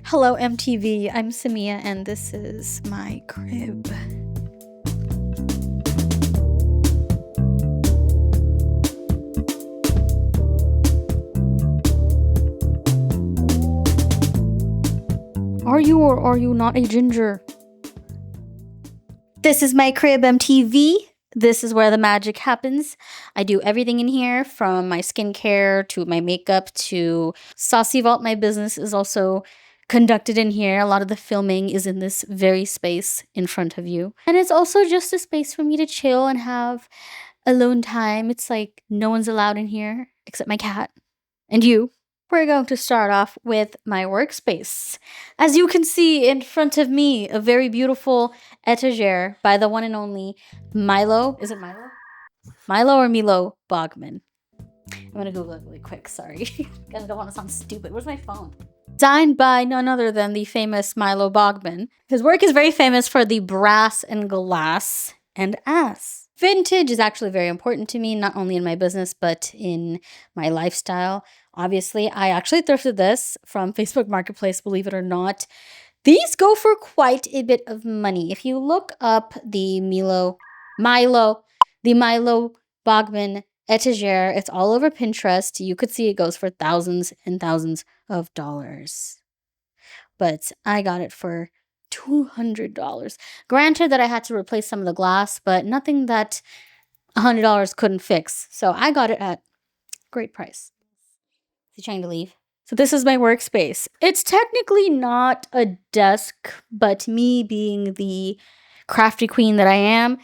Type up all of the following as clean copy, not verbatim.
Hello, MTV. I'm Samia, and this is my crib. Are you or are you not a ginger? This is my crib, MTV. This is where the magic happens. I do everything in here from my skincare to my makeup to Saucy Vault. My business is also conducted in here. A lot of the filming is in this very space in front of you. And it's also just a space for me to chill and have alone time. It's like no one's allowed in here except my cat and you. We're going to start off with my workspace. As you can see in front of me, a very beautiful etagere by the one and only Milo. Is it Milo? Milo or Milo Bogman? I'm gonna Google it really quick, sorry. I don't want to sound stupid. Where's my phone? Designed by none other than the famous Milo Bogman. His work is very famous for the brass and glass and ass. Vintage is actually very important to me, not only in my business, but in my lifestyle. Obviously, I actually thrifted this from Facebook Marketplace, believe it or not. These go for quite a bit of money. If you look up the Milo Bogman etagere, it's all over Pinterest. You could see it goes for thousands and thousands of dollars. But I got it for $200. Granted that I had to replace some of the glass, but nothing that $100 couldn't fix. So I got it at great price. Is he trying to leave? So this is my workspace. It's technically not a desk, but me being the crafty queen that I am,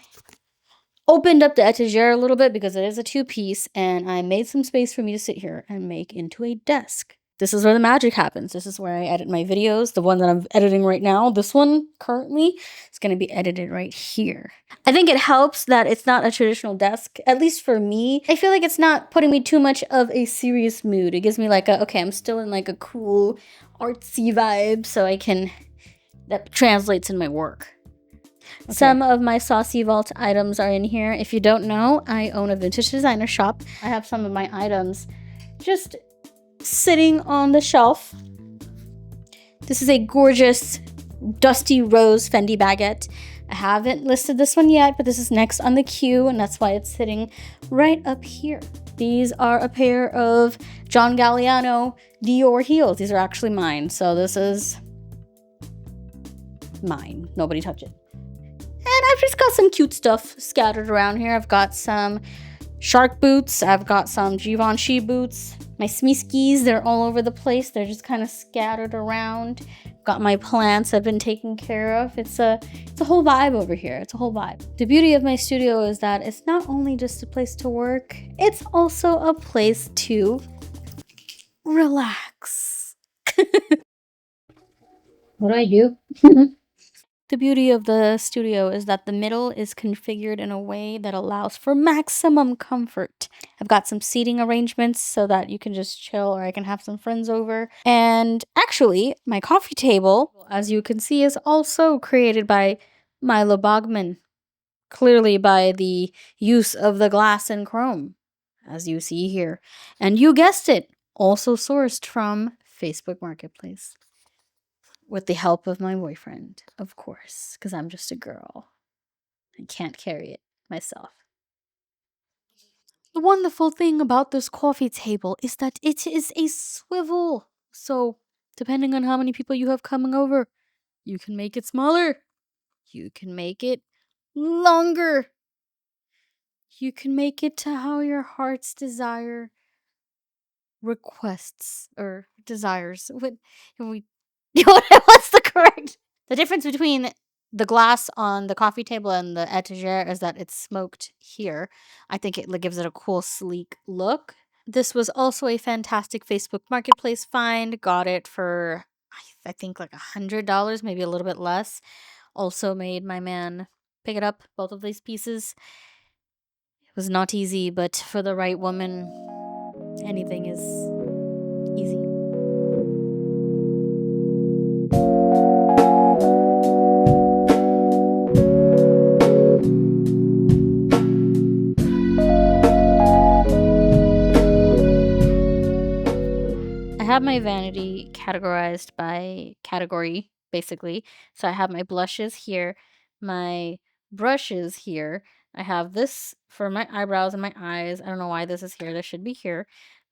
opened up the etagere a little bit because it is a two-piece, and I made some space for me to sit here and make into a desk. This is where the magic happens. This is where I edit my videos. The one that I'm editing right now, this one currently, is going to be edited right here. I think it helps that it's not a traditional desk, at least for me. I feel like it's not putting me too much of a serious mood. It gives me like okay, I'm still in like a cool artsy vibe, so that translates in my work. Okay. Some of my Saucy Vault items are in here. If you don't know, I own a vintage designer shop. I have some of my items just sitting on the shelf. This is a gorgeous dusty rose Fendi baguette. I haven't listed this one yet, but this is next on the queue, and that's why it's sitting right up here. These are a pair of John Galliano Dior heels. These are actually mine, so this is mine. Nobody touch it. And I've just got some cute stuff scattered around here. I've got some shark boots. I've got some Givenchy boots. My Smiskis, they're all over the place. They're just kind of scattered around. Got my plants I've been taking care of. It's a whole vibe over here. It's a whole vibe. The beauty of my studio is that it's not only just a place to work, it's also a place to relax. What do I do? The beauty of the studio is that the middle is configured in a way that allows for maximum comfort. I've got some seating arrangements so that you can just chill, or I can have some friends over. And actually, my coffee table, as you can see, is also created by Milo Bogman. Clearly by the use of the glass and chrome, as you see here. And you guessed it, also sourced from Facebook Marketplace. With the help of my boyfriend, of course, because I'm just a girl. I can't carry it myself. The wonderful thing about this coffee table is that it is a swivel. So, depending on how many people you have coming over, you can make it smaller. You can make it longer. You can make it to how your heart's desire requests or desires. What's the correct? The difference between the glass on the coffee table and the etagere is that it's smoked here. I think it gives it a cool, sleek look. This was also a fantastic Facebook Marketplace find. Got it for, I think, like $100, maybe a little bit less. Also made my man pick it up, both of these pieces. It was not easy, but for the right woman, anything is easy. have my vanity categorized by category, basically. So I have my blushes here, my brushes here. I have this for my eyebrows and my eyes. I don't know why this is here. This should be here.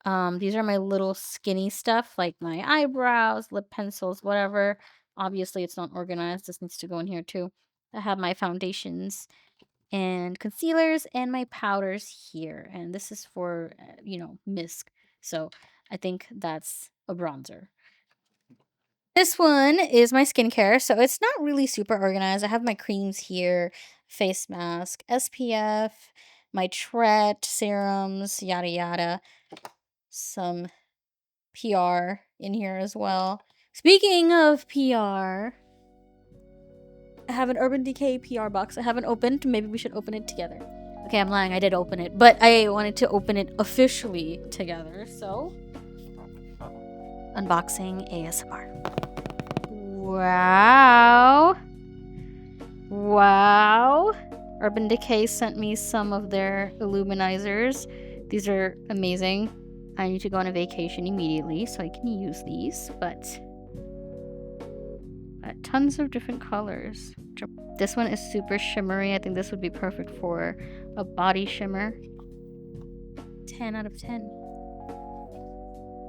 These are my little skinny stuff, like my eyebrows, lip pencils, whatever. Obviously, it's not organized. This needs to go in here too. I have my foundations and concealers and my powders here. And this is for, mist. So I think that's a bronzer. This one is my skincare. So it's not really super organized. I have my creams here, face mask, SPF, my Tret serums, yada yada. Some PR in here as well. Speaking of PR, I have an Urban Decay PR box I haven't opened. Maybe we should open it together. Okay, I'm lying. I did open it, but I wanted to open it officially together. So, unboxing ASMR. Wow. Wow. Urban Decay sent me some of their illuminizers. These are amazing. I need to go on a vacation immediately so I can use these, but tons of different colors. This one is super shimmery. I think this would be perfect for a body shimmer. 10 out of 10.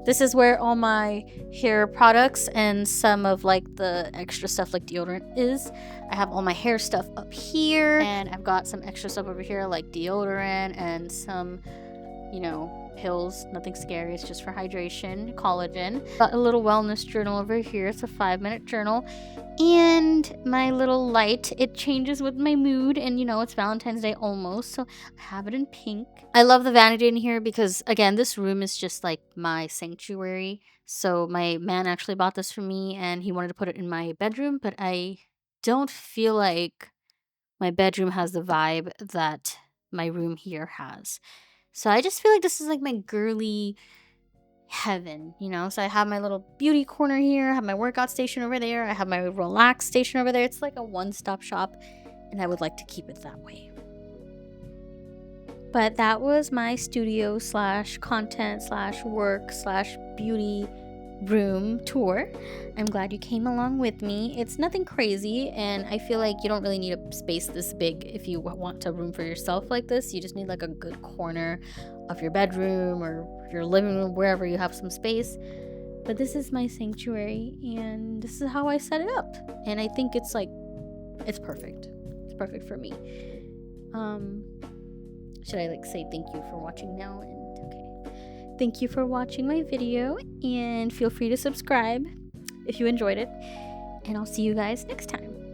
This is where all my hair products and some of like the extra stuff like deodorant is. I have all my hair stuff up here, and I've got some extra stuff over here like deodorant and some, pills. Nothing scary. It's just for hydration, collagen. Got a little wellness journal over here. It's a 5-minute journal. And my little light, it changes with my mood, and it's Valentine's Day almost, so I have it in pink. I love the vanity in here because, again, this room is just like my sanctuary. So my man actually bought this for me, and he wanted to put it in my bedroom, but I don't feel like my bedroom has the vibe that my room here has. So I just feel like this is like my girly heaven, So I have my little beauty corner here, I have my workout station over there, I have my relax station over there. It's like a one-stop shop, and I would like to keep it that way. But that was my studio / content / work / beauty room tour. I'm glad you came along with me. It's nothing crazy, and I feel like you don't really need a space this big if you want a room for yourself like this. You just need like a good corner of your bedroom or your living room, wherever you have some space. But this is my sanctuary, and this is how I set it up, and I think it's perfect. It's perfect for me. Should I say thank you for watching now? Thank you for watching my video, and feel free to subscribe if you enjoyed it, and I'll see you guys next time.